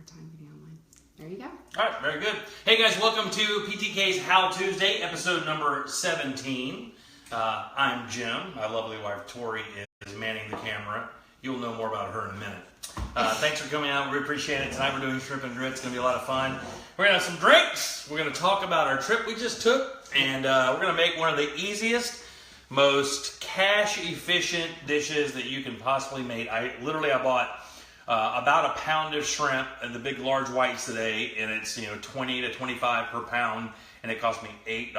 time getting online. There you go. All right, very good. Hey guys, welcome to PTK's How Tuesday, episode number 17. I'm Jim. My lovely wife Tori is manning the camera. You'll know more about her in a minute. Thanks for coming out. We appreciate it. Tonight we're doing shrimp and grits. It's going to be a lot of fun. We're going to have some drinks. We're going to talk about our trip we just took. And we're going to make one of the easiest, most cash-efficient dishes that you can possibly make. I bought about a pound of shrimp and the big large whites today. And it's 20 to 25 per pound. And it cost me $8.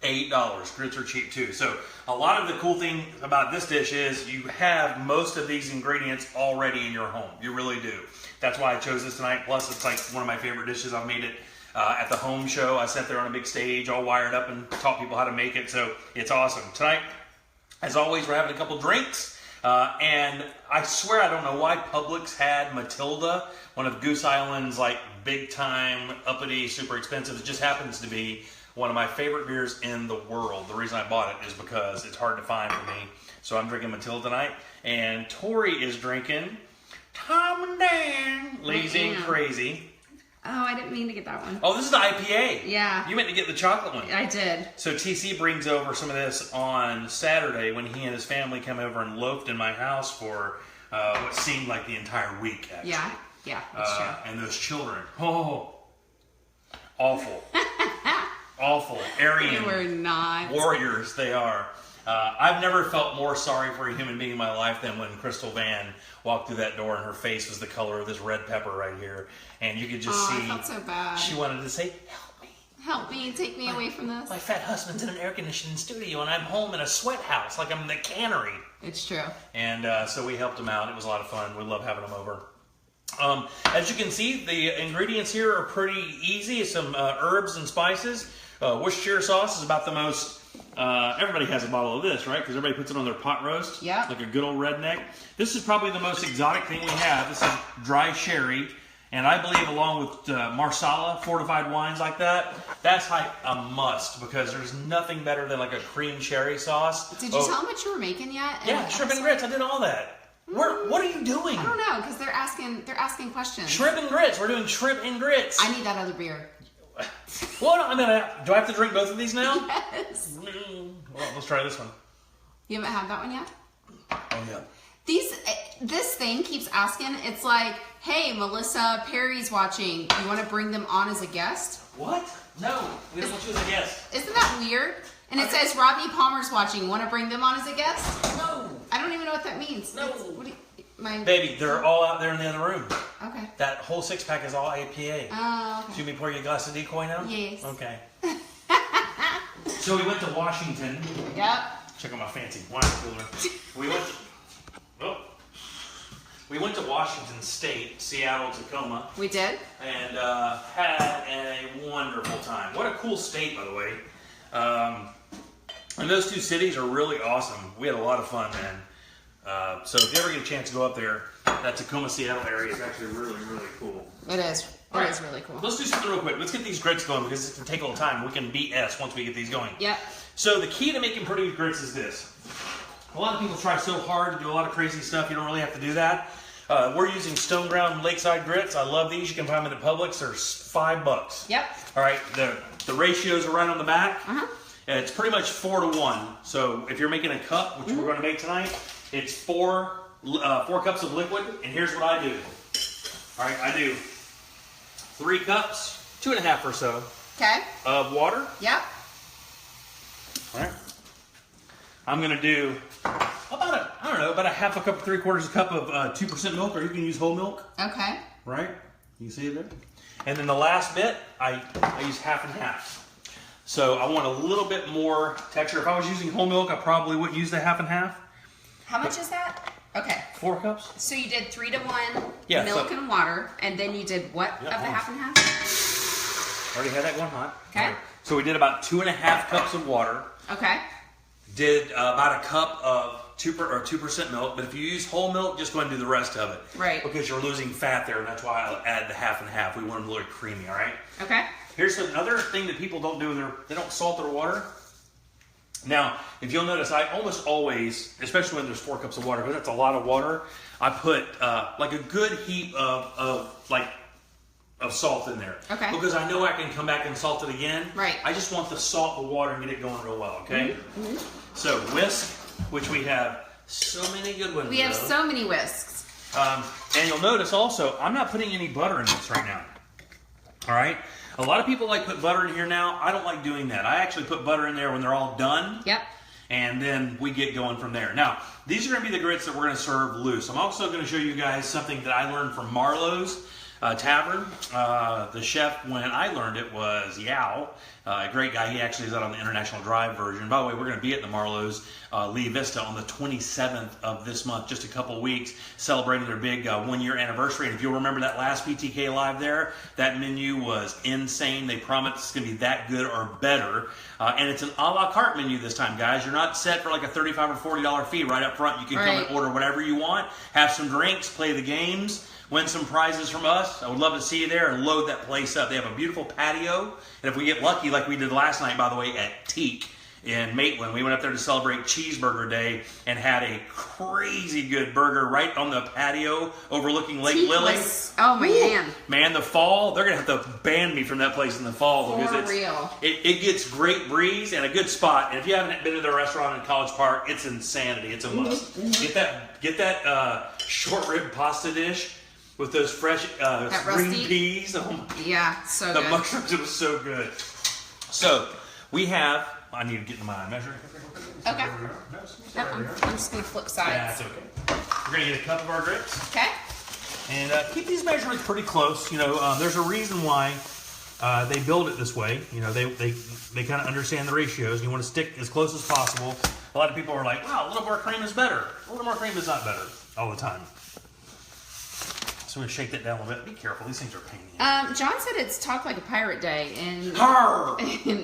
$8. Grits are cheap too. So a lot of the cool thing about this dish is you have most of these ingredients already in your home. You really do. That's why I chose this tonight. Plus it's like one of my favorite dishes. I've made it at the home show. I sat there on a big stage all wired up and taught people how to make it. So it's awesome. Tonight, as always, we're having a couple drinks. And I swear I don't know why Publix had Matilda, one of Goose Island's like big time, uppity, super expensive. It just happens to be one of my favorite beers in the world. The reason I bought it is because it's hard to find for me. So I'm drinking Matilda tonight. And Tori is drinking Tom and Dan, Lazy and Crazy. Oh, I didn't mean to get that one. Oh, this is the IPA. Yeah. You meant to get the chocolate one. I did. So TC brings over some of this on Saturday when he and his family came over and loafed in my house for what seemed like the entire week, actually. Yeah, that's true. And those children, awful. Awful. Aryan They were not. warriors they are. I've never felt more sorry for a human being in my life than when Crystal Van walked through that door and her face was the color of this red pepper right here. And you could just see. I felt so bad. She wanted to say, help me. Help me, take me away from this. My fat husband's in an air-conditioned studio and I'm home in a sweat house like I'm in the cannery. It's true. And so we helped him out. It was a lot of fun. We love having him over. As you can see, the ingredients here are pretty easy. Some herbs and spices. Worcestershire sauce is about the most, everybody has a bottle of this, right? Because everybody puts it on their pot roast. Yeah. Like a good old redneck. This is probably the most exotic thing we have. This is dry sherry. And I believe along with Marsala, fortified wines like that, that's like a must. Because there's nothing better than like a cream cherry sauce. Did you tell them what you were making yet? Yeah, shrimp and grits. I did all that. What are you doing? I don't know, because they're asking questions. Shrimp and grits. We're doing shrimp and grits. I need that other beer. Well, do I have to drink both of these now? Yes. Well, let's try this one. You haven't had that one yet? Oh, yeah. This thing keeps asking. It's like, hey, Melissa Perry's watching. You want to bring them on as a guest? What? No, we don't want you as a guest. Isn't that weird? And it says Rodney Palmer's watching. Want to bring them on as a guest? No. I don't even know what that means. No. Baby, they're all out there in the other room. Okay. That whole six-pack is all APA. Oh, okay. Should we pour you a glass of decoy now? Yes. Okay. So we went to Washington. Yep. Check out my fancy wine cooler. We went to Washington State, Seattle, Tacoma. We did. And had a wonderful time. What a cool state, by the way. And those two cities are really awesome. We had a lot of fun, man. So if you ever get a chance to go up there, that Tacoma, Seattle area is actually really, really cool. It is. It is really cool. Let's do something real quick. Let's get these grits going because it's going to take a little time. We can BS once we get these going. Yep. So the key to making pretty grits is this. A lot of people try so hard to do a lot of crazy stuff. You don't really have to do that. We're using stone ground lakeside grits. I love these. You can find them at Publix. They're $5. Yep. All right. The ratios are right on the back. Uh-huh. It's pretty much 4 to 1. So if you're making a cup, which we're going to make tonight, it's 4 cups of liquid. And here's what I do. All right, I do 3 cups, 2.5 or so. Okay. Of water. Yep. All right. I'm going to do about a half a cup, 3/4 cup of 2% milk, or you can use whole milk. Okay. Right? You see it there? And then the last bit, I use half and half. So I want a little bit more texture. If I was using whole milk, I probably wouldn't use the half and half. How much is that? Okay. 4 cups. So you did 3 to 1 milk and water, and then you did what of the half and half? Already had that going hot. Okay. Right. So we did about 2.5 cups of water. Okay. Did about a cup of 2% milk, but if you use whole milk, just go ahead and do the rest of it. Right. Because you're losing fat there, and that's why I'll add the half and half. We want them a little creamy, all right? Okay. Here's another thing that people don't do. They don't salt their water. Now, if you'll notice, I almost always, especially when there's 4 cups of water, because that's a lot of water, I put like a good heap of salt in there. Okay. Because I know I can come back and salt it again. Right. I just want the salt in the water and get it going real well, okay? So, whisk, which we have so many good ones. We have so many whisks. And you'll notice also, I'm not putting any butter in this right now. All right? A lot of people like put butter in here now. I don't like doing that. I actually put butter in there when they're all done. Yep. And then we get going from there. Now, these are going to be the grits that we're going to serve loose. I'm also going to show you guys something that I learned from Marlowe's Tavern. The chef, when I learned it, was Yao. A great guy. He actually is out on the International Drive version. By the way, we're going to be at the Marlowe's Lee Vista on the 27th of this month, just a couple weeks, celebrating their big 1-year anniversary. And if you'll remember that last PTK live there, that menu was insane. They promised it's going to be that good or better. And it's an a la carte menu this time, guys. You're not set for like a $35 or $40 fee right up front. You can come and order whatever you want, have some drinks, play the games, win some prizes from us. I would love to see you there and load that place up. They have a beautiful patio. And if we get lucky, like we did last night, by the way, at Teak in Maitland, we went up there to celebrate Cheeseburger Day and had a crazy good burger right on the patio overlooking Lake Lily. Oh, man. Man, the fall, they're going to have to ban me from that place in the fall. For because real. It gets great breeze and a good spot. And if you haven't been to their restaurant in College Park, it's insanity. It's a must. Get that short rib pasta dish with those fresh green peas. Oh, yeah, so the good. mushrooms, it was so good. So, we have, I need to get in my measuring. Okay. Yep, I'm just going to flip sides. That's okay. We're going to get a cup of our grits. Okay. And keep these measurements pretty close. You know, there's a reason why they build it this way. You know, they kind of understand the ratios. You want to stick as close as possible. A lot of people are like, wow, a little more cream is better. A little more cream is not better all the time. So I'm going to shake that down a little bit. Be careful. These things are a pain in the ass. John said it's Talk Like a Pirate Day, and Arr!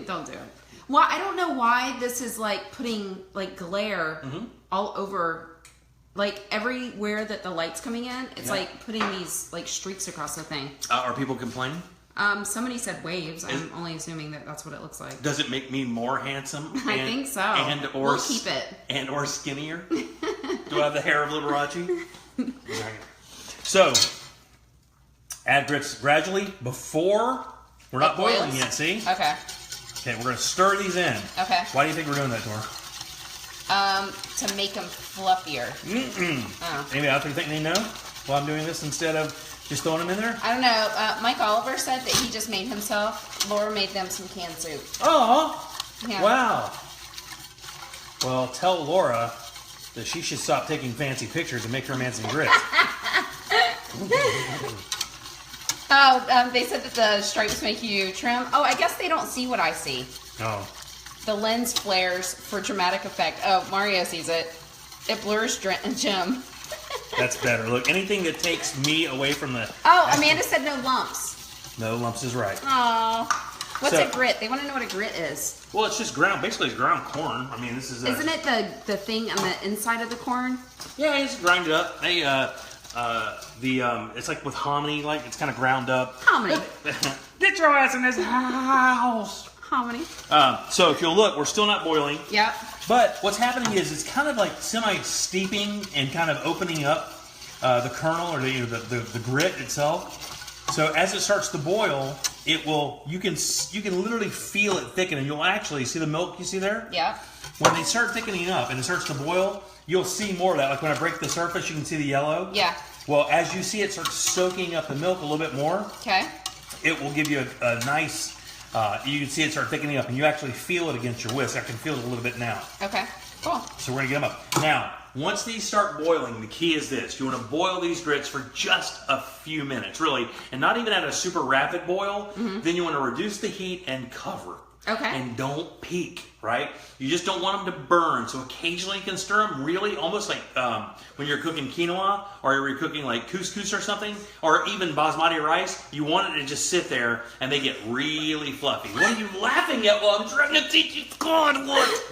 Don't do it. Well, I don't know why this is like putting like glare all over, like everywhere that the light's coming in. It's like putting these like streaks across the thing. Are people complaining? Somebody said waves. I'm only assuming that that's what it looks like. Does it make me more handsome? I think so. We'll keep it. And or skinnier? Do I have the hair of Liberace? So, add grits gradually before we're not boiling yet, see? Okay. Okay, we're going to stir these in. Okay. Why do you think we're doing that, Tor? To make them fluffier. Maybe out there thinking they know why I'm doing this instead of just throwing them in there? I don't know. Mike Oliver said that he just made himself. Laura made them some canned soup. Oh! Yeah. Wow. Well, tell Laura that she should stop taking fancy pictures and make her man some grits. They said that the stripes make you trim. Oh, I guess they don't see what I see. Oh. The lens flares for dramatic effect. Oh, Mario sees it. It blurs Jim. That's better. Look, anything that takes me away from the... Oh, Amanda said no lumps. No lumps is right. Oh. What's a grit? They want to know what a grit is. Well, it's just ground. Basically, it's ground corn. I mean, this is... Isn't it the thing on the inside of the corn? Yeah, you just grind it up. Hey, it's like with hominy, like it's kind of ground up. Hominy. Get your ass in this house. Hominy. So if you'll look, we're still not boiling. Yep. But what's happening is it's kind of like semi-steeping and kind of opening up the kernel or the grit itself. So as it starts to boil, it will. You can literally feel it thicken, and you'll actually see the milk you see there. Yeah. When they start thickening up and it starts to boil, you'll see more of that. Like when I break the surface, you can see the yellow. Yeah. Well, as you see it start soaking up the milk a little bit more, okay, it will give you a nice. You can see it start thickening up, and you actually feel it against your whisk. I can feel it a little bit now. Okay. Cool. So we're gonna get them up now. Once these start boiling, the key is this. You want to boil these grits for just a few minutes, really, and not even at a super rapid boil. Then you want to reduce the heat and cover. Okay. And don't peak, right? You just don't want them to burn. So occasionally you can stir them really almost like when you're cooking quinoa or you're cooking like couscous or something, or even basmati rice. You want it to just sit there and they get really fluffy. What are you laughing at while I'm trying to teach you? God, what?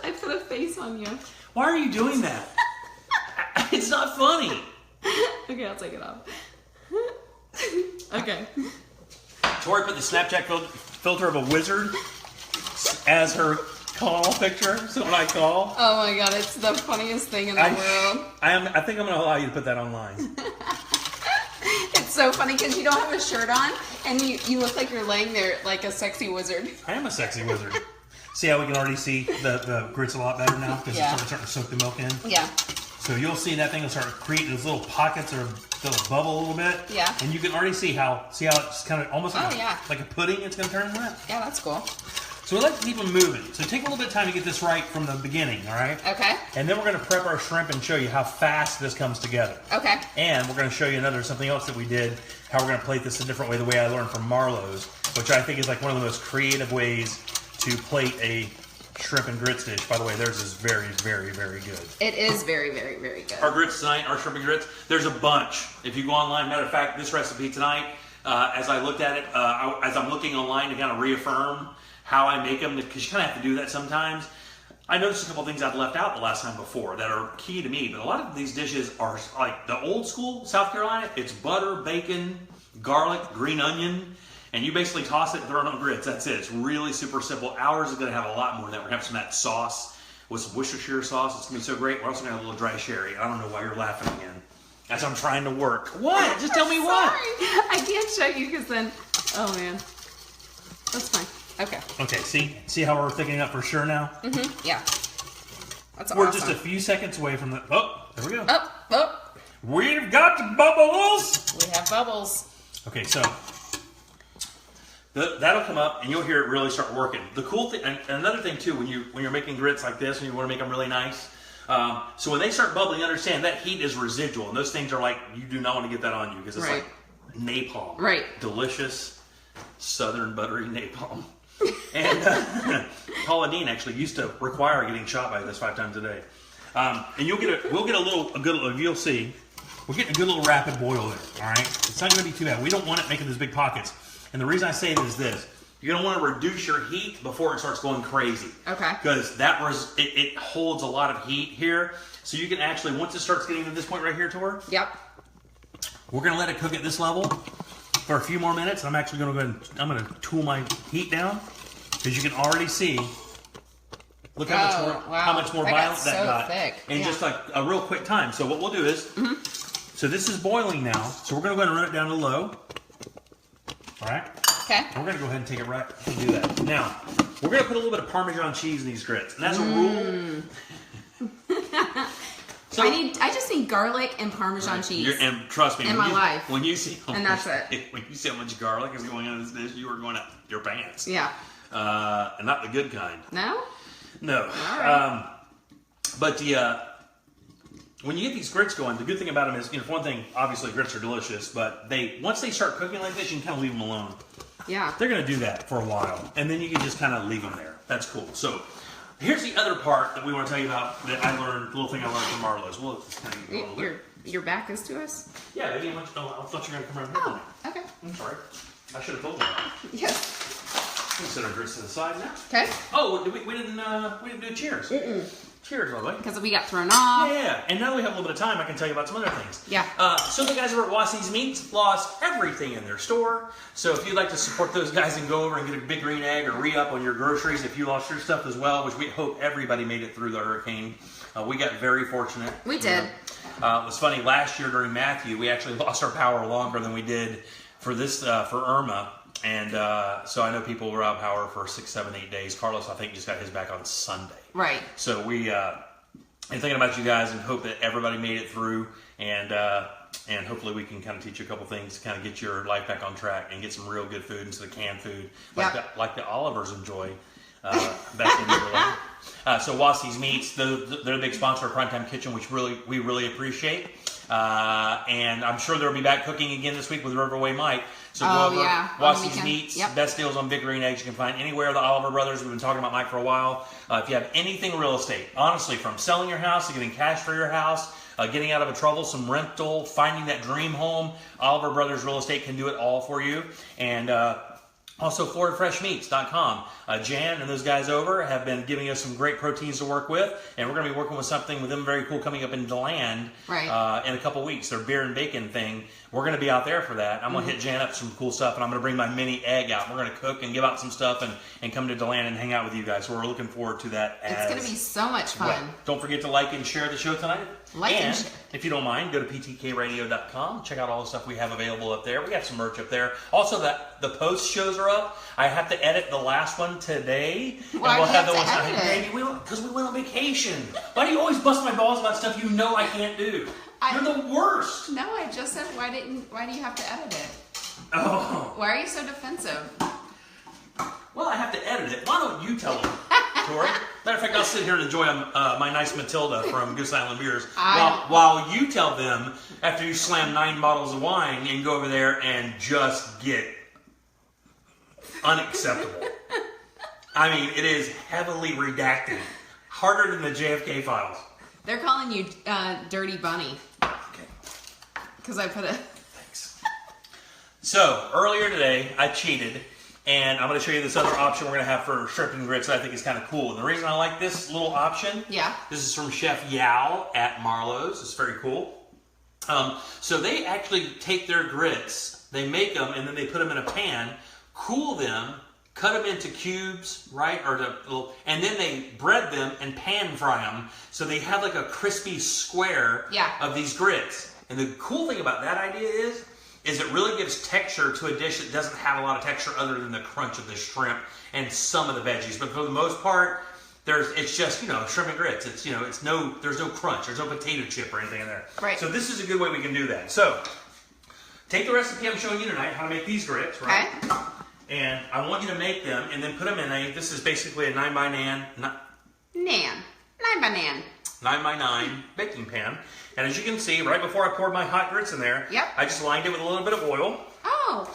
I put a face on you. Why are you doing that? It's not funny. Okay, I'll take it off. Okay. Tori put the Snapchat filter of a wizard as her call picture. So when I call. Oh my god, it's the funniest thing in the world. I think I'm going to allow you to put that online. It's so funny because you don't have a shirt on and you look like you're laying there like a sexy wizard. I am a sexy wizard. See how we can already see the grits a lot better now because it's starting to soak the milk in? Yeah. So you'll see that thing will start creating those little pockets or they'll bubble a little bit. Yeah. And you can already see how it's kind of almost like a pudding it's going to turn into that. Yeah, that's cool. So we like to keep them moving. So take a little bit of time to get this right from the beginning, all right? Okay. And then we're going to prep our shrimp and show you how fast this comes together. Okay. And we're going to show you something else that we did, how we're going to plate this a different way, the way I learned from Marlowe's, which I think is like one of the most creative ways to plate a shrimp and grits dish. By the way, theirs is very, very, very good. It is very, very, very good. Our grits tonight, our shrimp and grits, there's a bunch. If you go online, matter of fact, this recipe tonight, as I looked at it, as I'm looking online to kind of reaffirm how I make them, because you kind of have to do that sometimes. I noticed a couple things I'd left out the last time before that are key to me, but a lot of these dishes are like the old school South Carolina. It's butter, bacon, garlic, green onion, and you basically toss it and throw it on grits. That's it. It's really super simple. Ours is going to have a lot more of that. We're going to have some of that sauce with some Worcestershire sauce. It's going to be so great. We're also going to have a little dry sherry. I don't know why you're laughing again. As I'm trying to work. What? Just tell me what. I can't show you because then, oh man. That's fine. Okay. Okay, see how we're thickening up for sure now? Mm-hmm. Yeah. That's We're awesome. just a few seconds away from the... Oh, there we go. Oh. We've got the bubbles. We have bubbles. Okay, so that'll come up and you'll hear it really start working. The cool thing, and another thing too, when you're making grits like this and you want to make them really nice, so when they start bubbling, understand that heat is residual, and those things are like, you do not want to get that on you because it's like napalm. Right. Delicious, southern buttery napalm. And Paula Dean actually used to require getting shot by this 5 times a day. And we'll get a good, you'll see, we're getting a good little rapid boil there, all right? It's not going to be too bad. We don't want it making these big pockets. And the reason I say it is this. You're going to want to reduce your heat before it starts going crazy. Okay. Because it holds a lot of heat here. So you can actually, once it starts getting to this point right here, Tor. Yep. We're going to let it cook at this level for a few more minutes. I'm actually going to go ahead and I'm going to tool my heat down because you can already see. Look how much more violent that got in just like a real quick time. So what we'll do is, so this is boiling now. So we're going to go ahead and run it down to low. All right. Okay. And we're going to go ahead and take it right and do that. Now we're going to put a little bit of Parmesan cheese in these grits, and as a rule. So, I just need garlic and Parmesan cheese. And trust me, in my life. When you see and that's it. When you see how much garlic is going on in this dish, you are going up your pants. Yeah. And not the good kind. No. No. All right. But when you get these grits going, the good thing about them is, for one thing, obviously grits are delicious, but once they start cooking like this, you can kind of leave them alone. Yeah. They're going to do that for a while, and then you can just kind of leave them there. That's cool. So here's the other part that we want to tell you about that I learned, the little thing I learned from Marlowe's. Well, it's kind of your back is to us? Yeah, maybe I thought you were going to come around here. Oh, okay. I'm sorry. I should have told you that. Yes. We set our grits to the side now. Okay. Oh, we didn't do cheers. Cheers, by the way. Because we got thrown off. Yeah, and now that we have a little bit of time, I can tell you about some other things. Yeah. So the guys over at Wassey's Meats lost everything in their store. So if you'd like to support those guys and go over and get a big green egg or re-up on your groceries if you lost your stuff as well, which we hope everybody made it through the hurricane. We got very fortunate. We did. It was funny, last year during Matthew, we actually lost our power longer than we did for Irma. And so I know people were out of power for 6, 7, 8 days. Carlos, I think, just got his back on Sunday. Right. So we are thinking about you guys and hope that everybody made it through. And hopefully we can kind of teach you a couple things to kind of get your life back on track and get some real good food instead of canned food like the Olivers enjoy. Back when we were little. So Wassey's Meats, they're a big sponsor of PrimeTime Kitchen, which we really appreciate. And I'm sure they'll be back cooking again this week with Riverway Mike. So go over Wassey's Meats, best deals on big green eggs you can find anywhere. The Oliver Brothers, we've been talking about Mike for a while. If you have anything real estate, honestly, from selling your house to getting cash for your house, getting out of a troublesome rental, finding that dream home, Oliver Brothers Real Estate can do it all for you. And Also, FloridaFreshMeats.com. Jan and those guys over have been giving us some great proteins to work with, and we're going to be working with something with them very cool coming up in DeLand in a couple weeks. Their beer and bacon thing. We're going to be out there for that. I'm going to hit Jan up some cool stuff, and I'm going to bring my mini egg out. We're going to cook and give out some stuff and come to DeLand and hang out with you guys. So we're looking forward to that. It's going to be so much fun. Well. Don't forget to like and share the show tonight. And if you don't mind, go to ptkradio.com. Check out all the stuff we have available up there. We got some merch up there. Also, the post shows are up. I have to edit the last one today. Why and we'll do you have have the to ones edit it? Because we went on vacation. Why do you always bust my balls about stuff you know I can't do? You're the worst. No, I just said why do you have to edit it? Oh. Why are you so defensive? Well, I have to edit it. Why don't you tell them, Tori? Matter of fact, I'll sit here and enjoy my nice Matilda from Goose Island Beers while you tell them after you slam 9 bottles of wine and go over there and just get unacceptable. I mean, it is heavily redacted. Harder than the JFK files. They're calling you Dirty Bunny. Okay. Because I put a... Thanks. So, earlier today, I cheated. And I'm going to show you this other option we're going to have for shrimp and grits that I think is kind of cool. And the reason I like this little option, this is from Chef Yao at Marlowe's. It's very cool. So they actually take their grits, they make them, and then they put them in a pan, cool them, cut them into cubes, right? And then they bread them and pan fry them. So they have like a crispy square of these grits. And the cool thing about that idea is it really gives texture to a dish that doesn't have a lot of texture other than the crunch of the shrimp and some of the veggies. But for the most part, it's just, shrimp and grits. There's no crunch. There's no potato chip or anything in there. Right. So this is a good way we can do that. So take the recipe I'm showing you tonight, how to make these grits, right? Okay. And I want you to make them and then put them in this is basically a 9 by 9 baking pan. And as you can see, right before I poured my hot grits in there, I just lined it with a little bit of oil. Oh,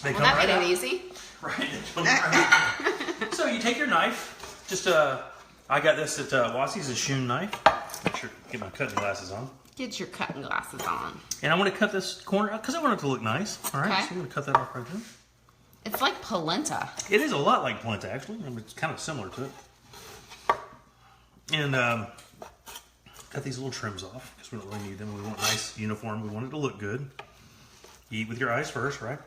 that made it easy. Right. So you take your knife. I got this at Wassie's, a Shun knife. Make sure to get my cutting glasses on. Get your cutting glasses on. And I want to cut this corner up because I want it to look nice. All right, so I'm going to cut that off right there. It's like polenta. It is a lot like polenta, actually. It's kind of similar to it. And cut these little trims off because we don't really need them. We want nice uniform. We want it to look good. You eat with your eyes first, right?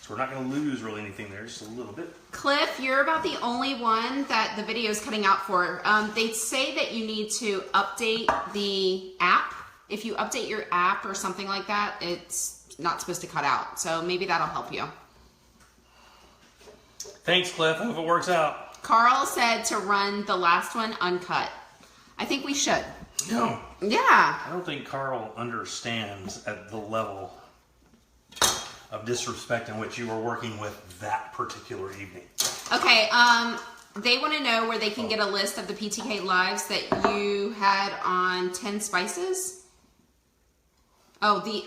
So we're not going to lose really anything there, just a little bit. Cliff, you're about the only one that the video is cutting out for. They say that you need to update the app. If you update your app or something like that, it's not supposed to cut out. So maybe that'll help you. Thanks, Cliff. I hope it works out. Carl said to run the last one uncut. I think we should. No. Yeah. I don't think Carl understands at the level of disrespect in which you were working with that particular evening. Okay, they want to know where they can get a list of the PTK lives that you had on 10 spices. Oh, the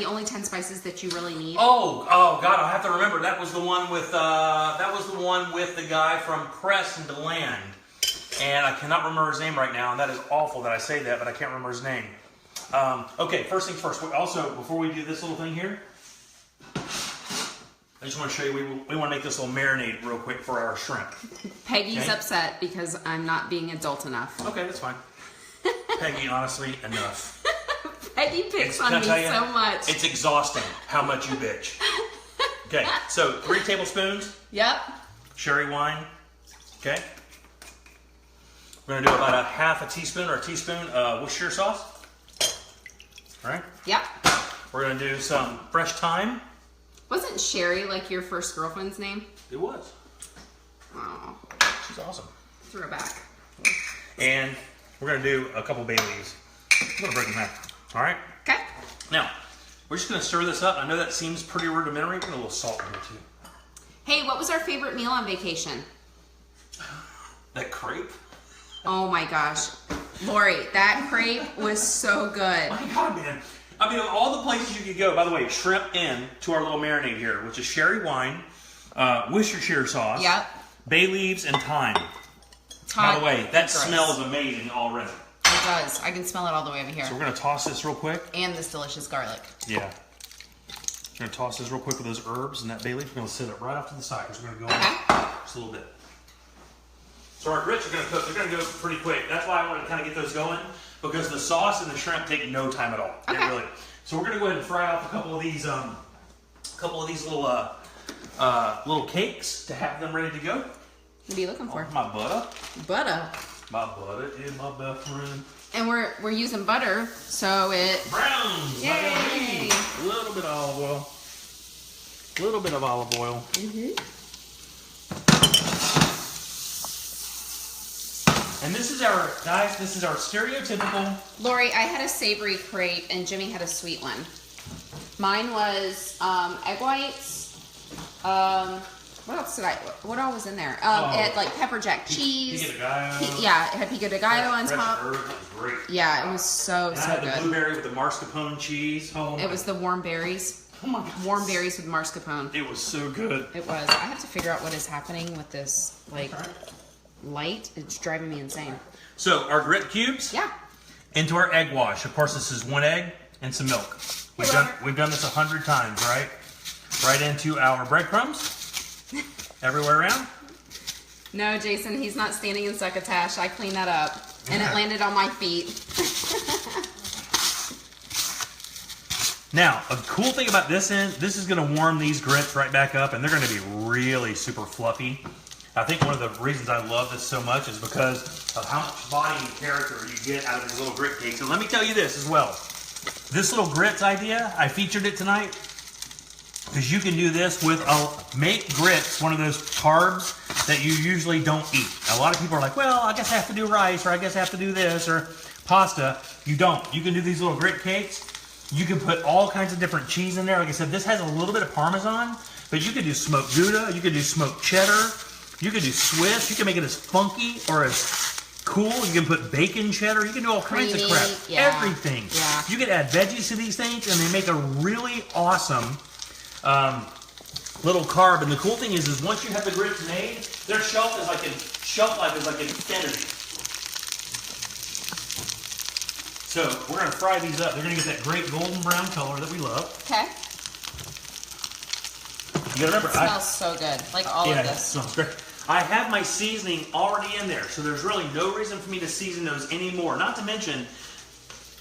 only 10 spices that you really need. Oh God, I have to remember. That was the one with the guy from Crest and DeLand, and I cannot remember his name right now. And that is awful that I say that, but I can't remember his name. Okay, first things first. Also, before we do this little thing here, I just want to show you. We want to make this little marinade real quick for our shrimp. Peggy's upset because I'm not being adult enough. Okay, that's fine. Peggy, honestly, enough. Peggy picks on me so much. It's exhausting how much you bitch. Okay, so 3 tablespoons. Yep. Sherry wine. Okay. We're going to do about a half a teaspoon or a teaspoon of Worcestershire sauce. All right. Yep. We're going to do some fresh thyme. Wasn't Sherry like your first girlfriend's name? It was. Oh. She's awesome. Throwback. And we're going to do a couple bay leaves. I'm going to break them half. All right? Okay. Now, we're just going to stir this up. I know that seems pretty rudimentary. We're going to put a little salt in here, too. Hey, what was our favorite meal on vacation? That crepe? Oh, my gosh. Lori, that crepe was so good. My God, man. I mean, of all the places you could go, by the way, shrimp in to our little marinade here, which is sherry wine, Worcestershire sauce, bay leaves, and thyme. By the way, that smells amazing already. It does. I can smell it all the way over here. So we're going to toss this real quick. And this delicious garlic. Yeah. going to toss this real quick with those herbs and that bay leaf. We're going to set it right off to the side because we're going to go Okay. on just a little bit. So our grits are going to cook. They're going to go pretty quick. That's why I wanted to kind of get those going, because the sauce and the shrimp take no time at all. Okay. Really. So we're going to go ahead and fry off a couple of these little cakes to have them ready to go. What are you looking for? My butter. Butter. My butter is my best friend. And we're using butter, so it Browns. Yay! A little bit of olive oil. A little bit of olive oil. And this is our, guys, this is our stereotypical. Lori, I had a savory crepe and Jimmy had a sweet one. Mine was egg whites. What else did what all was in there? It had like pepper jack cheese. Pico de gallo. Yeah, it had pico de gallo on top. Herb, that was great. Yeah, it was so The good. blueberry with the mascarpone cheese. Oh, It was the warm berries. Oh my God. Warm berries with mascarpone. It was so good. It was. I have to figure out what is happening with this light. It's driving me insane. So our grit cubes. Yeah. Into our egg wash. Of course, this is 1 egg and some milk. We've done this 100 times, right? Right into our breadcrumbs. Everywhere around. No, Jason, he's not standing in succotash. I cleaned that up, and it landed on my feet. Now, a cool thing about this is going to warm these grits right back up, and they're going to be really super fluffy. I think one of the reasons I love this so much is because of how much body and character you get out of these little grit cakes. And let me tell you this as well. This little grits idea, I featured it tonight because you can do this with make grits one of those carbs that you usually don't eat. A lot of people are like, well, I guess I have to do rice, or I guess I have to do this, or pasta. You don't. You can do these little grit cakes. You can put all kinds of different cheese in there. Like I said, this has a little bit of Parmesan, but you could do smoked Gouda, you could do smoked cheddar, you could do Swiss, you can make it as funky or as cool. You can put bacon cheddar, you can do all kinds of crap. Yeah. Everything. Yeah. You could add veggies to these things, and they make a really awesome little carb. And the cool thing is once you have the grits made, their shelf life is like infinity. So we're going to fry these up. They're going to get that great golden brown color that we love. Okay. You got to remember, It smells so good. Like all of it this. smells great. I have my seasoning already in there, so there's really no reason for me to season those anymore. Not to mention,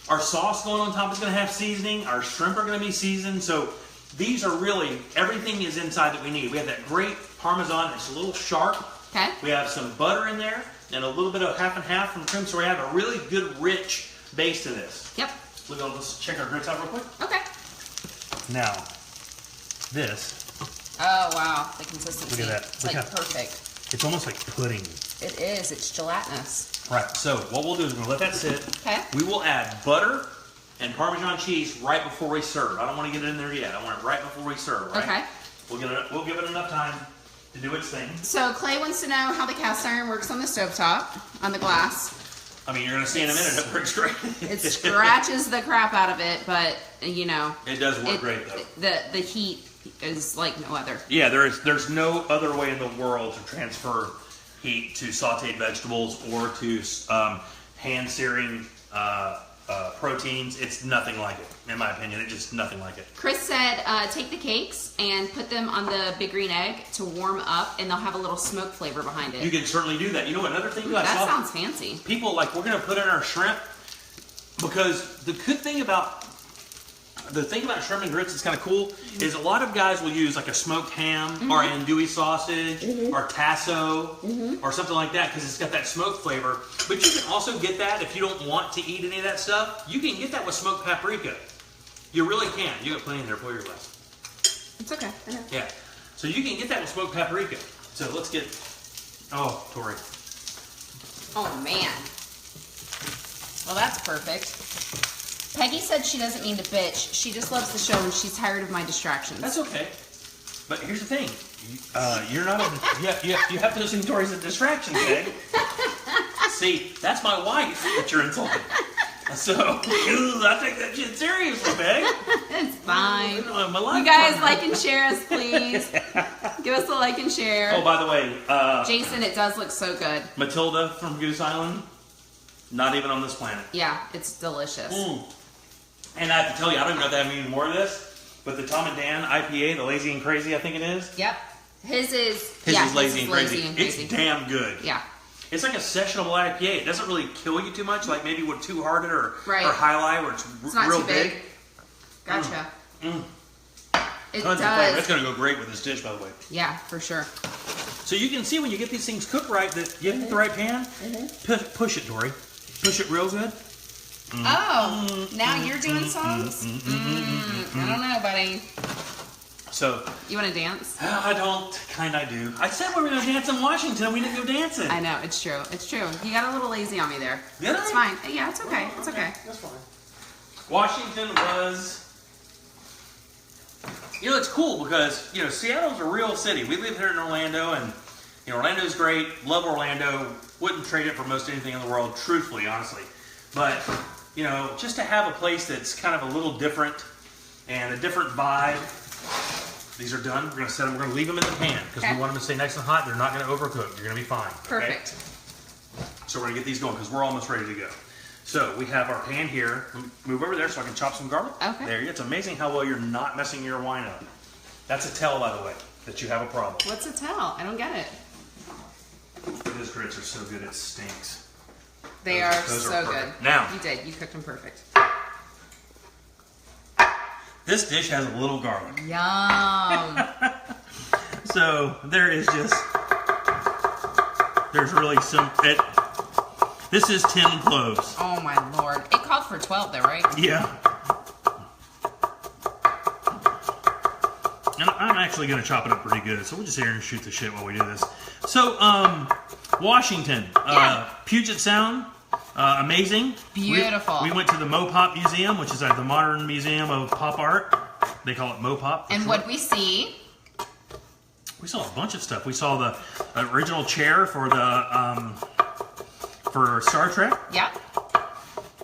our sauce going on top is going to have seasoning. Our shrimp are going to be seasoned. So these are really, everything is inside that we need. We have that great Parmesan. It's a little sharp. Okay. We have some butter in there and a little bit of half and half from trim. So we have a really good, rich base to this. Yep. Let's check our grits out real quick. Okay. Now, this. Oh, wow. The consistency. Look at that. It's Look like how- perfect. It's almost like pudding. It is. It's gelatinous. Right, so what we'll do is we'll let that sit. Okay. We will add butter and Parmesan cheese right before we serve. I don't want to get it in there yet. I want it right before we serve, right? Okay. We'll give it enough time to do its thing. So Clay wants to know how the cast iron works on the stovetop, on the glass. I mean, you're going to see in a minute, it works great. It scratches the crap out of it, but, you know. It does work great, though. The heat is like no other. Yeah, there's no other way in the world to transfer heat to sauteed vegetables or to hand-searing proteins. It's nothing like it, in my opinion. It's just nothing like it. Chris said take the cakes and put them on the big green egg to warm up, and they'll have a little smoke flavor behind it. You can certainly do that. You know, another thing I That saw, sounds fancy. people like, we're going to put in our shrimp, because the good thing about shrimp and grits is kind of cool is a lot of guys will use like a smoked ham or andouille sausage or tasso or something like that because it's got that smoked flavor. But you can also get that if you don't want to eat any of that stuff. You can get that with smoked paprika. You really can. You got plenty in there. Pour your glass. It's okay. I know. Yeah. So you can get that with smoked paprika. So let's get. Oh, Tori. Oh man. Well, that's perfect. Peggy said she doesn't mean to bitch. She just loves the show and she's tired of my distractions. That's okay. But here's the thing. You're not you have to listen to Tori as a distraction, Peg. See, that's my wife that you're insulting. So, I take that shit seriously, Peg. It's fine. My life You guys partner. like and share us, please. Give us a like and share. Oh, by the way, Jason, it does look so good. Matilda from Goose Island, not even on this planet. Yeah, it's delicious. And I have to tell you, I don't even know if they have any more of this. But the Tom and Dan IPA, the Lazy and Crazy, I think it is. Yep. His is Lazy and Crazy. It's damn good. Yeah. It's like a sessionable IPA. It doesn't really kill you too much, like maybe with Two Hearted or Highlight, where it's not real too big. Gotcha. It does. That's going to go great with this dish, by the way. Yeah, for sure. So you can see when you get these things cooked right that you hit the right pan. Push it, Dory. Push it real good. Oh, now you're doing songs? I don't know, buddy. So you want to dance? I don't. Kind of do. I said we were going to dance in Washington. We didn't go dancing. I know. It's true. It's true. You got a little lazy on me there. Did I? It's fine. Yeah, it's okay. It's okay. That's fine. Washington was... You know, it's cool because, you know, Seattle's a real city. We live here in Orlando, and, you know, Orlando's great. Love Orlando. Wouldn't trade it for most anything in the world, truthfully, honestly. But, you know, just to have a place that's kind of a little different and a different vibe. These are done. We're going to set them. We're going to leave them in the pan because we want them to stay nice and hot. They're not going to overcook. You're going to be fine. Perfect. Okay? So we're going to get these going because we're almost ready to go. So we have our pan here. Move over there so I can chop some garlic. Okay. There you go. It's amazing how well you're not messing your wine up. That's a tell, by the way, that you have a problem. What's a tell? I don't get it. Those grits are so good it stinks. They are so good. Now. You did. You cooked them perfect. This dish has a little garlic. Yum. So there is just... There's really some... This is 10 cloves. Oh my lord. It called for 12 though, right? Yeah. And I'm actually going to chop it up pretty good, so we'll just sit here and shoot the shit while we do this. So, Washington. Puget Sound. Amazing. Beautiful. We went to the Mopop Museum, which is the Modern Museum of Pop Art. They call it Mopop. And what we see? We saw a bunch of stuff. We saw the original chair for the... for Star Trek. Yep.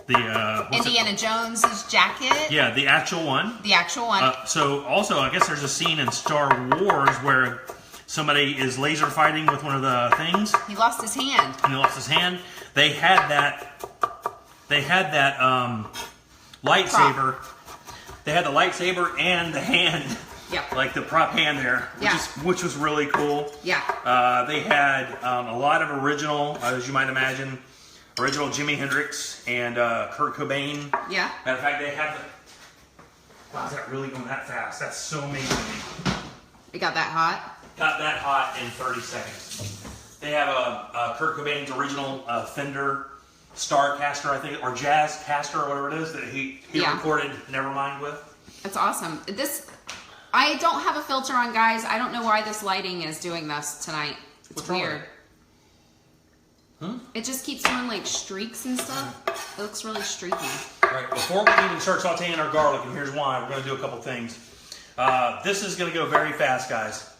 The Indiana Jones's jacket. Yeah, the actual one. The actual one. So also, I guess there's a scene in Star Wars where somebody is laser fighting with one of the things. He lost his hand. And he lost his hand. They had that. They had that lightsaber. Prop. They had the lightsaber and the hand. Yeah. Like the prop hand there, which was really cool. Yeah. They had a lot of original, as you might imagine, original Jimi Hendrix and Kurt Cobain. Yeah. Matter of fact, they had the... Wow, is that really going that fast? That's so amazing to me. It got that hot? Got that hot in 30 seconds. They have Kurt Cobain's original Fender Starcaster, I think, or Jazzcaster, or whatever it is, that he recorded Nevermind with. That's awesome. I don't have a filter on, guys. I don't know why this lighting is doing this tonight. It's weird. It just keeps doing like streaks and stuff. It looks really streaky. All right, before we even start sauteing our garlic, and here's why, we're going to do a couple things. This is going to go very fast, guys.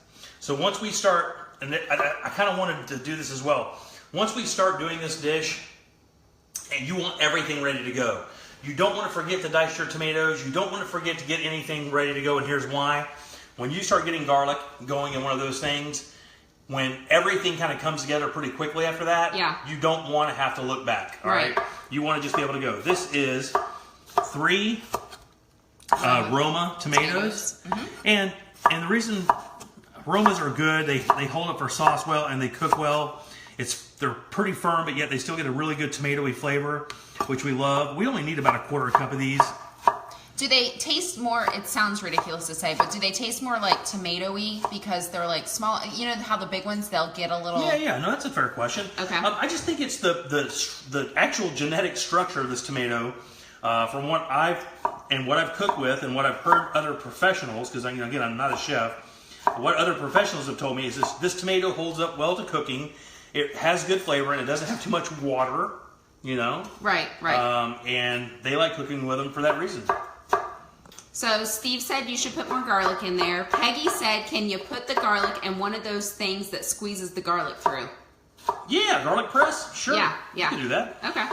So once we start, and I kind of wanted to do this as well. Once we start doing this dish, and you want everything ready to go. You don't want to forget to dice your tomatoes. You don't want to forget to get anything ready to go, and here's why. When you start getting garlic going in one of those things, when everything kind of comes together pretty quickly after that, you don't want to have to look back, all right? You want to just be able to go. This is 3 Roma tomatoes. And the reason Romas are good, they hold up for sauce well, and they cook well. They're pretty firm, but yet they still get a really good tomatoey flavor, which we love. We only need about a 1/4 cup of these. Do they taste more, it sounds ridiculous to say, but do they taste more like tomatoey because they're like small, you know how the big ones, they'll get a little... Yeah, no, that's a fair question. Okay. I just think it's the actual genetic structure of this tomato, from what I've cooked with and what I've heard other professionals, because again, I'm not a chef, what other professionals have told me is this tomato holds up well to cooking. It has good flavor and it doesn't have too much water, you know? Right. And they like cooking with them for that reason. So Steve said you should put more garlic in there. Peggy said, can you put the garlic in one of those things that squeezes the garlic through? Yeah, garlic press? Sure. Yeah. You can do that. Okay.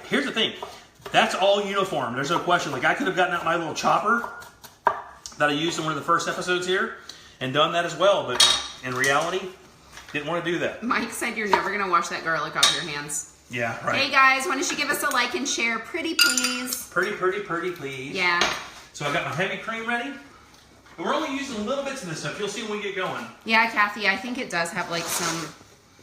Here's the thing. That's all uniform. There's no question. Like, I could have gotten out my little chopper that I used in one of the first episodes here and done that as well, but in reality, didn't want to do that. Mike said you're never going to wash that garlic off your hands. Yeah, right. Hey guys, why don't you give us a like and share? Pretty please. Pretty please. Yeah. So I got my heavy cream ready. And we're only using little bits of this stuff. You'll see when we get going. Yeah, Kathy, I think it does have like some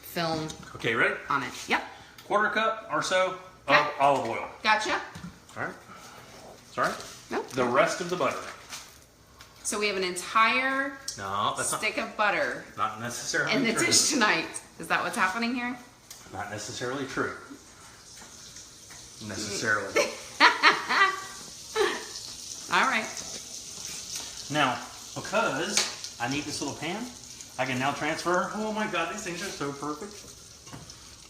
film Okay, ready? on it. Yep. 1/4 cup or so Okay. of olive oil. Gotcha. All right. Sorry? Nope. The rest of the butter. So we have an entire No, that's stick of butter not necessarily in the true. dish tonight. Is that what's happening here? Not necessarily true. Necessarily. All right. Now, because I need this little pan, I can now transfer. Oh my God, these things are so perfect.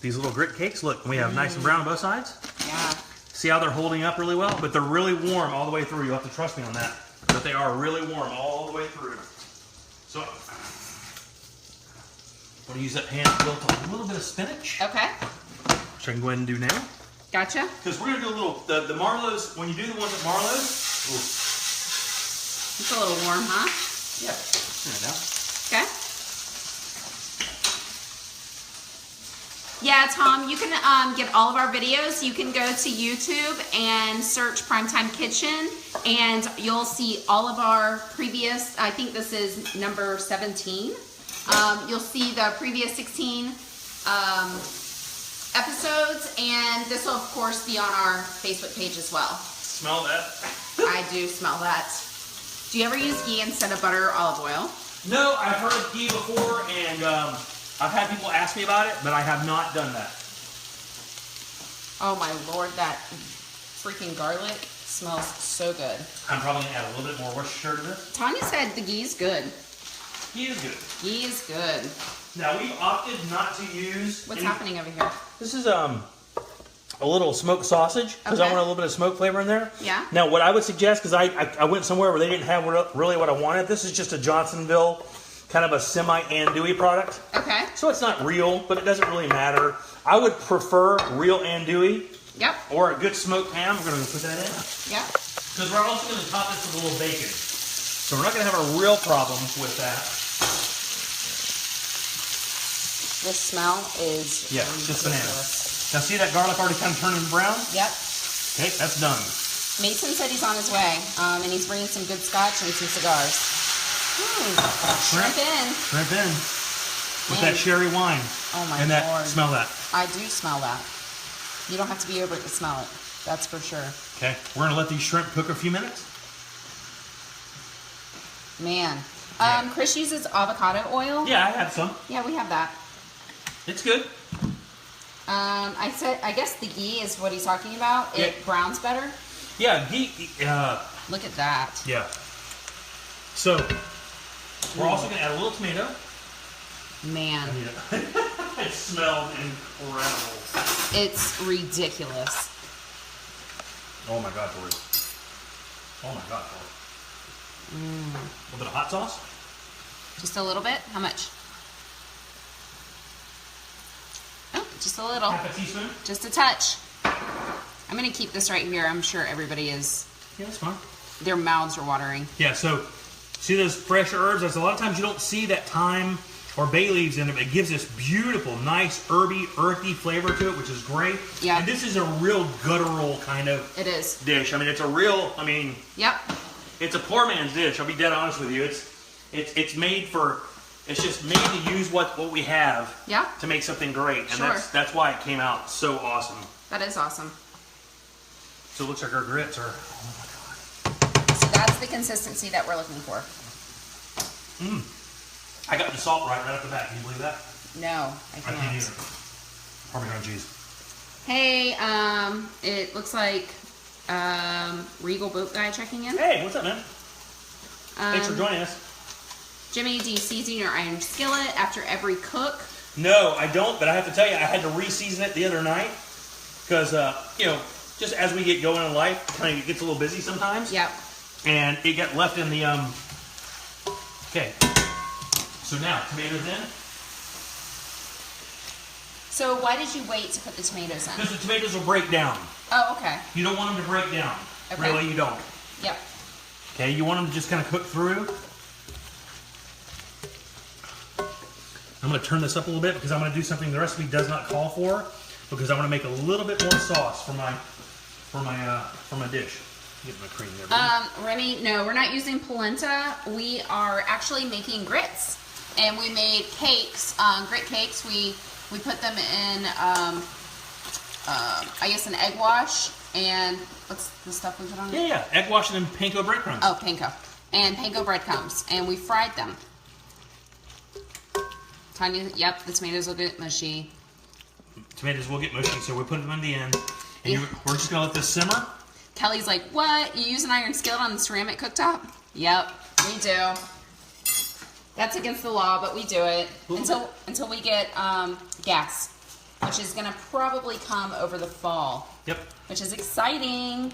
These little grit cakes, look, we have nice and brown on both sides. Yeah. See how they're holding up really well? But they're really warm all the way through. You'll have to trust me on that. But they are really warm all the way through. So, I'm going to use that pan to build a little bit of spinach, Okay. which I can go ahead and do now. Gotcha. Because we're going to do a little, the Marlowe's, when you do the ones at Marlowe's, It's a little warm, huh? yeah, turn it down. Okay. Yeah, Tom, you can get all of our videos. You can go to YouTube and search PrimeTime Kitchen, and you'll see all of our previous, I think this is number 17. You'll see the previous 16 episodes, and this will, of course, be on our Facebook page as well. Smell that? I do smell that. Do you ever use ghee instead of butter or olive oil? No, I've heard of ghee before, and I've had people ask me about it, but I have not done that. Oh my Lord, that freaking garlic smells so good. I'm probably going to add a little bit more Worcestershire to this. Tanya said the ghee's good. Ghee is good. Ghee is good. Now, we've opted not to use... What's happening over here? This is a little smoked sausage, because I Okay. want a little bit of smoke flavor in there. Yeah. Now, what I would suggest, because I went somewhere where they didn't have really what I wanted. This is just a Johnsonville, kind of a semi-andouille product. Okay. So it's not real, but it doesn't really matter. I would prefer real andouille Yep. or a good smoked ham. We're going to put that in. Yep. Because we're also going to top this with a little bacon. So we're not going to have a real problem with that. The smell is Yeah, just bananas. ridiculous. Now see that garlic already kind of turning brown? Yep. Okay, that's done. Mason said he's on his way, and he's bringing some good scotch and some cigars. Shrimp in. Shrimp in. With Man. that sherry wine. Oh my And that, Lord. smell that. I do smell that. You don't have to be over it to smell it. That's for sure. Okay, we're going to let these shrimp cook a few minutes. Man. Yeah. Chris uses avocado oil. Yeah, I have some. Yeah, we have that. It's good. I guess the ghee is what he's talking about. It Yeah. browns better. Yeah, Look at that. yeah. So, we're also going to add a little tomato. Man, It smelled incredible. it's ridiculous. Oh my God, Tori. Oh my God, Tori. A little bit of hot sauce. Just a little bit? How much? Oh, just a little. Half a teaspoon. Just a touch. I'm going to keep this right here. I'm sure everybody is, Yeah, that's fine. their mouths are watering. Yeah, so see those fresh herbs? There's a lot of times you don't see that thyme or bay leaves in it. It gives this beautiful, nice, herby, earthy flavor to it, which is great. Yeah. And this is a real guttural kind of It is. dish. I mean, it's a real, Yep. it's a poor man's dish. I'll be dead honest with you. It's made for, it's just made to use what we have Yeah. to make something great. And Sure. that's why it came out so awesome. That is awesome. So it looks like our grits are, So that's the consistency that we're looking for. I got the salt right off the bat. Can you believe that? No, I I cannot. can't either. Parmesan cheese. Hey, it looks like Regal Boat Guy checking in. Hey, what's up, man? Thanks for joining us. Jimmy, do you season your iron skillet after every cook? No, I don't, but I have to tell you, I had to re-season it the other night because, just as we get going in life, it kind of gets a little busy sometimes. Yep. And it got left in the, okay. So now, tomatoes in. So why did you wait to put the tomatoes in? Because the tomatoes will break down. Oh, okay. You don't want them to break down. Okay. Really, you don't. Yep. Okay, you want them to just kind of cook through. I'm going to turn this up a little bit because I'm going to do something the recipe does not call for, because I want to make a little bit more sauce for my dish. Get my cream there. Remy, no, we're not using polenta. We are actually making grits. And we made cakes, grit cakes. We put them in, I guess, an egg wash. And what's the stuff we put on it? Yeah. Egg wash and then panko breadcrumbs. Oh, panko. And panko breadcrumbs. And we fried them. Tiny, yep, the tomatoes will get mushy. Tomatoes will get mushy, so we put them in the end. And we're just going to let this simmer. Kelly's like, what? You use an iron skillet on the ceramic cooktop? Yep, we do. That's against the law, but we do it until we get gas, which is going to probably come over the fall. Yep. Which is exciting.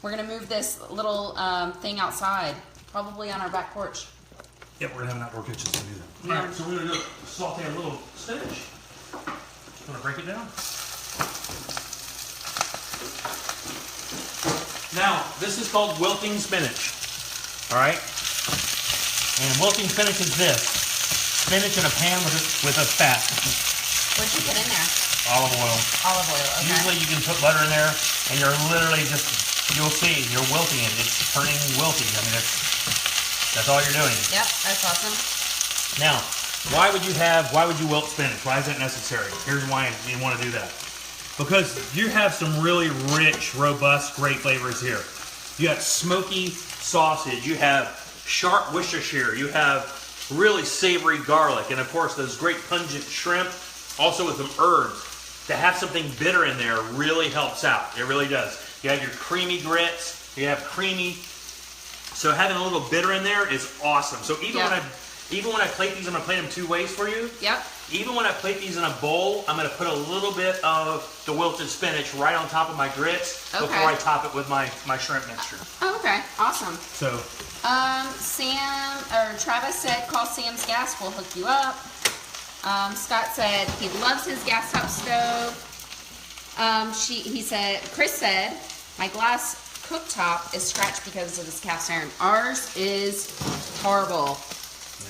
We're going to move this little thing outside, probably on our back porch. Yep, we're going to have an outdoor kitchen to do that. Yeah. All right, so we're going to saute a little spinach. Want to break it down? Now, this is called wilting spinach. All right? And wilting spinach is this. Spinach in a pan with a fat. What'd you put in there? Olive oil. Olive oil, okay. Usually you can put butter in there, and you're literally just, you'll see, you're wilting it. It's turning wilty. I mean, that's all you're doing. Yep, that's awesome. Now, why would you wilt spinach? Why is that necessary? Here's why you want to do that. Because you have some really rich, robust, great flavors here. You have smoky sausage, you have sharp Worcestershire, you have really savory garlic, and of course those great pungent shrimp, also with some herbs. To have something bitter in there really helps out. It really does. You have your creamy grits, you have creamy, so having a little bitter in there is awesome. So even when I plate these, I'm going to plate them two ways for you. Yep. Even when I plate these in a bowl, I'm going to put a little bit of the wilted spinach right on top of my grits before I top it with my shrimp mixture. Oh, okay. Awesome. So, Travis said, call Sam's Gas, we'll hook you up. Scott said he loves his gas top stove. Chris said, my glass cooktop is scratched because of this cast iron. Ours is horrible.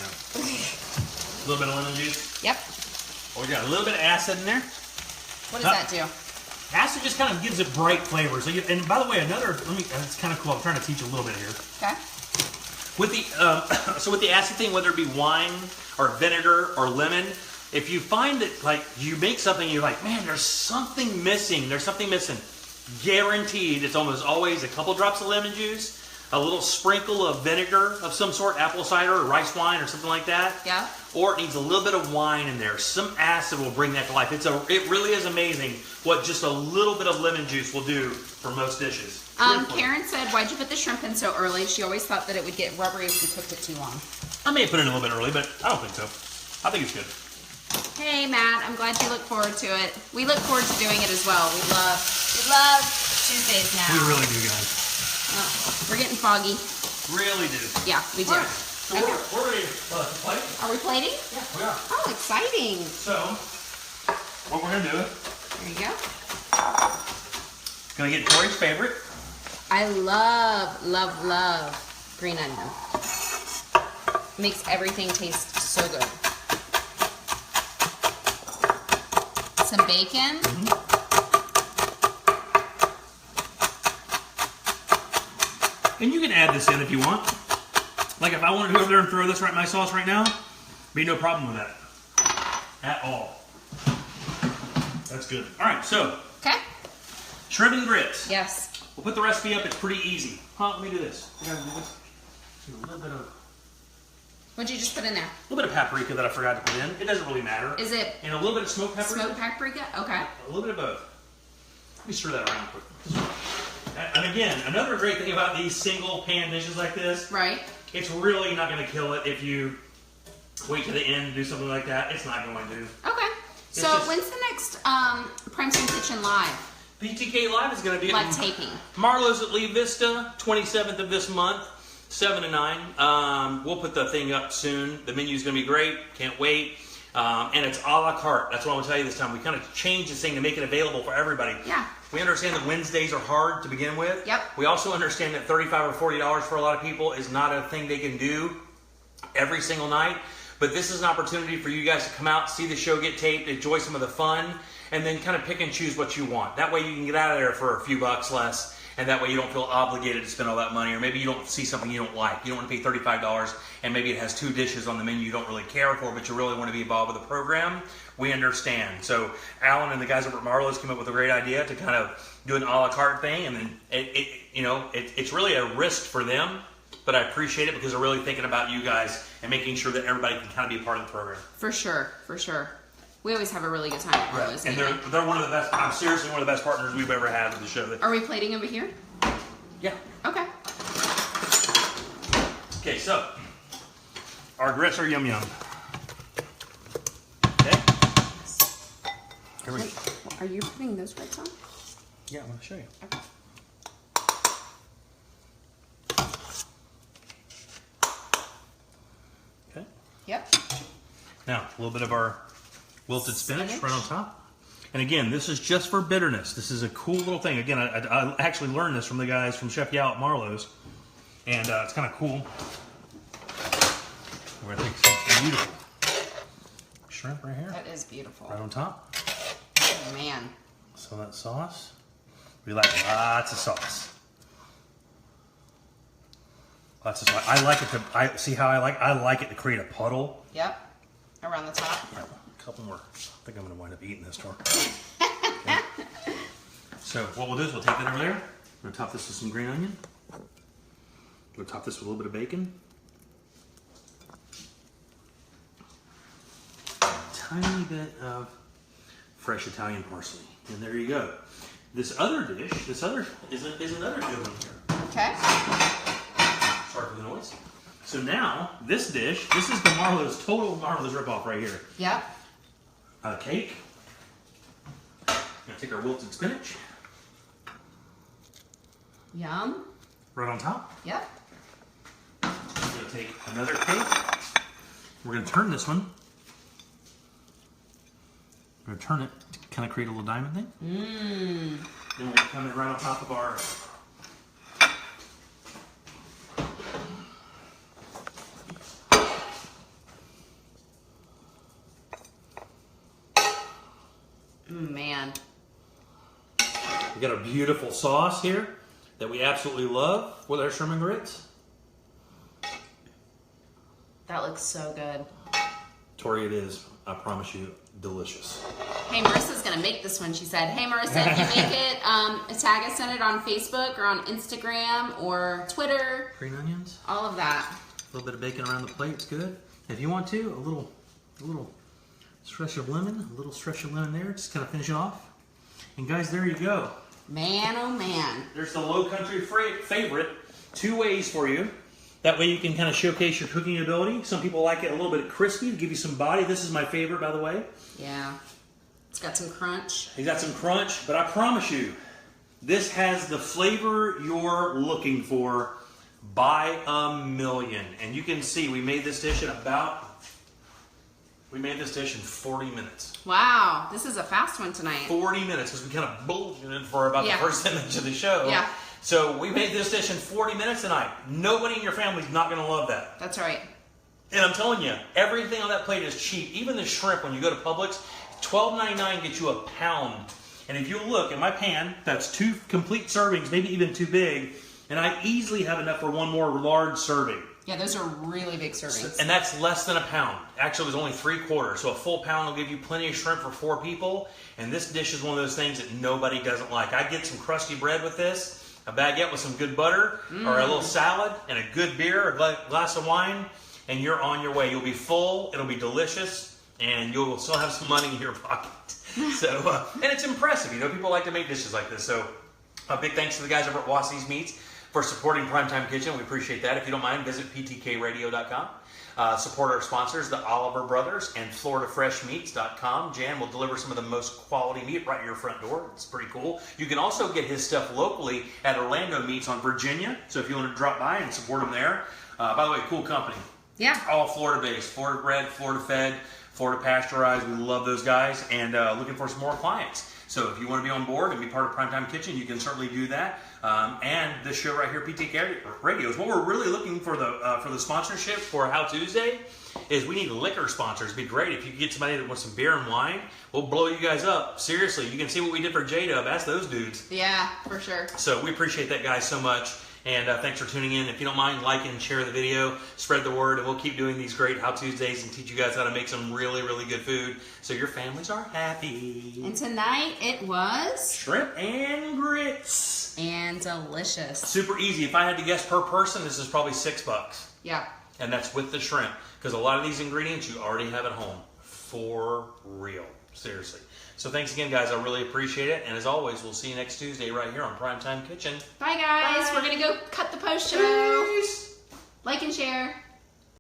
yeah. A little bit of lemon juice. Yep. Oh, we got a little bit of acid in there. What does that do? Acid just kind of gives it bright flavors. And by the way, it's kind of cool. I'm trying to teach you a little bit here. Okay. With the acid thing, whether it be wine or vinegar or lemon, if you find that like you make something, you're like, man, there's something missing. Guaranteed, it's almost always a couple drops of lemon juice, a little sprinkle of vinegar of some sort, apple cider or rice wine or something like that. Yeah. Or it needs a little bit of wine in there. Some acid will bring that to life. It really is amazing what just a little bit of lemon juice will do for most dishes. Karen said, why'd you put the shrimp in so early? She always thought that it would get rubbery if you cooked it too long. I may have put it in a little bit early, but I don't think so. I think it's good. Hey, Matt, I'm glad you look forward to it. We look forward to doing it as well. We love Tuesdays now. We really do, guys. Oh, we're getting foggy. Really do. Yeah, we do. All right. So we're ready to plate. Are we plating? Yeah, we are. Oh, exciting. So, what we're going to do, There you go. going to get Tori's favorite. I love green onion. Makes everything taste so good. Some bacon. And you can add this in if you want. Like if I wanted to go over there and throw this right in my sauce right now, be no problem with that. At all. That's good. All right, so. Okay. Shrimp and grits. Yes. We'll put the recipe up. It's pretty easy. Let me do this. We're going to do this. Do a little bit of... What'd you just put in there? A little bit of paprika that I forgot to put in. It doesn't really matter. Is it? And a little bit of smoked paprika. Smoked paprika? Okay. A little bit of both. Let me stir that around quick. And again, another great thing about these single pan dishes like this, right? It's really not going to kill it if you wait to the end to do something like that. It's not going to. Okay. So when's the next PrimeTime Kitchen Live? PTK Live is going to be live taping. Marlowe's at Lee Vista, 27th of this month, 7 to 9. We'll put the thing up soon. The menu's going to be great. Can't wait. And it's a la carte. That's what I'm going to tell you this time. We kind of changed this thing to make it available for everybody. Yeah. We understand that Wednesdays are hard to begin with. Yep. We also understand that $35 or $40 for a lot of people is not a thing they can do every single night. But this is an opportunity for you guys to come out, see the show get taped, enjoy some of the fun, and then kind of pick and choose what you want. That way you can get out of there for a few bucks less and that way you don't feel obligated to spend all that money, or maybe you don't see something you don't like. You don't want to pay $35 and maybe it has 2 dishes on the menu you don't really care for, but you really want to be involved with the program. We understand. So Alan and the guys over at Marlowe's came up with a great idea to kind of do an a la carte thing, and then it's really a risk for them, but I appreciate it because they're really thinking about you guys and making sure that everybody can kind of be a part of the program. For sure, for sure. We always have a really good time at Marlowe's. And they're one of the best. I'm seriously one of the best partners we've ever had with the show. Are we plating over here? Yeah. Okay. Okay, so our grits are yum yum. Okay. Here we go. Are you putting those grits on? Yeah, I'm going to show you. Okay. Okay. Yep. Now, a little bit of our wilted spinach right on top. And again, this is just for bitterness. This is a cool little thing. Again, I actually learned this from the guys from Chef Yao at Marlowe's. And it's kind of cool. We're going to take some beautiful shrimp right here. That is beautiful. Right on top. Oh, man. So that sauce. We like lots of sauce. Lots of sauce. I like it to, I like it to create a puddle. Yep. Around the top. Yeah, a couple more. I think I'm going to wind up eating this door. Okay. So what we'll do is we'll take that over there. We're going to top this with some green onion. We'll top this with a little bit of bacon. A tiny bit of fresh Italian parsley. And there you go. This other dish, is another good one here. Okay. Sorry for the noise. So now, this dish, this is the total Marlowe's ripoff right here. Yep. A cake. We're going to take our wilted spinach. Yum. Right on top. Yep. We're going to take another cake. We're going to turn this one. We're going to turn it to kind of create a little diamond thing. Mmm. Then we're going to come in right on top of our man. We got a beautiful sauce here that we absolutely love with our shrimp and grits. That looks so good. Tori, it is, I promise you, delicious. Hey, Marissa's going to make this one, she said. Hey, Marissa, if you make it, tag us in it on Facebook or on Instagram or Twitter. Green onions. All of that. A little bit of bacon around the plate, it's good. If you want to, a little stretch of lemon, there, just kind of finish it off. And guys, there you go. Man, oh man. There's the Low Country favorite. 2 ways for you. That way you can kind of showcase your cooking ability. Some people like it a little bit crispy to give you some body. This is my favorite, by the way. Yeah. It's got some crunch. It's got some crunch, but I promise you, this has the flavor you're looking for by a million. And you can see we made this dish in 40 minutes. Wow, this is a fast one tonight. 40 minutes, because we kind of bullshitted for about the first image of the show. Yeah. So we made this dish in 40 minutes tonight. Nobody in your family is not going to love that. That's right. And I'm telling you, everything on that plate is cheap. Even the shrimp, when you go to Publix, $12.99 gets you a pound. And if you look at my pan, that's 2 complete servings, maybe even too big. And I easily have enough for 1 more large serving. Yeah, those are really big servings. And that's less than a pound. Actually, it was only 3/4. So a full pound will give you plenty of shrimp for 4 people. And this dish is one of those things that nobody doesn't like. I get some crusty bread with this, a baguette with some good butter, or a little salad, and a good beer, a glass of wine, and you're on your way. You'll be full, it'll be delicious, and you'll still have some money in your pocket. So, and it's impressive. You know, people like to make dishes like this. So a big thanks to the guys over at Wassey's Meats for supporting PrimeTime Kitchen. We appreciate that. If you don't mind, visit ptkradio.com. Support our sponsors, the Oliver Brothers and FloridaFreshMeats.com. Jan will deliver some of the most quality meat right to your front door. It's pretty cool. You can also get his stuff locally at Orlando Meats on Virginia. So if you want to drop by and support him there. By the way, cool company. Yeah. All Florida-based. Florida bred, Florida fed, Florida pasteurized. We love those guys. And looking for some more clients. So if you want to be on board and be part of PrimeTime Kitchen, you can certainly do that. And this show right here, PTK Radio, is what we're really looking for the sponsorship for How Tuesday. Is we need liquor sponsors. It'd be great if you could get somebody that wants some beer and wine. We'll blow you guys up. Seriously, you can see what we did for J-Dub. Ask those dudes. Yeah, for sure. So we appreciate that, guys, so much. And thanks for tuning in. If you don't mind, like and share the video. Spread the word. And we'll keep doing these great How Tuesdays and teach you guys how to make some really, really good food so your families are happy. And tonight it was shrimp and grits. And delicious. Super easy. If I had to guess per person, this is probably $6. Yeah. And that's with the shrimp. Because a lot of these ingredients you already have at home. For real. Seriously. So thanks again, guys. I really appreciate it. And as always, we'll see you next Tuesday right here on PrimeTime Kitchen. Bye, guys. Bye. We're going to go cut the post show. Peace. Like and share.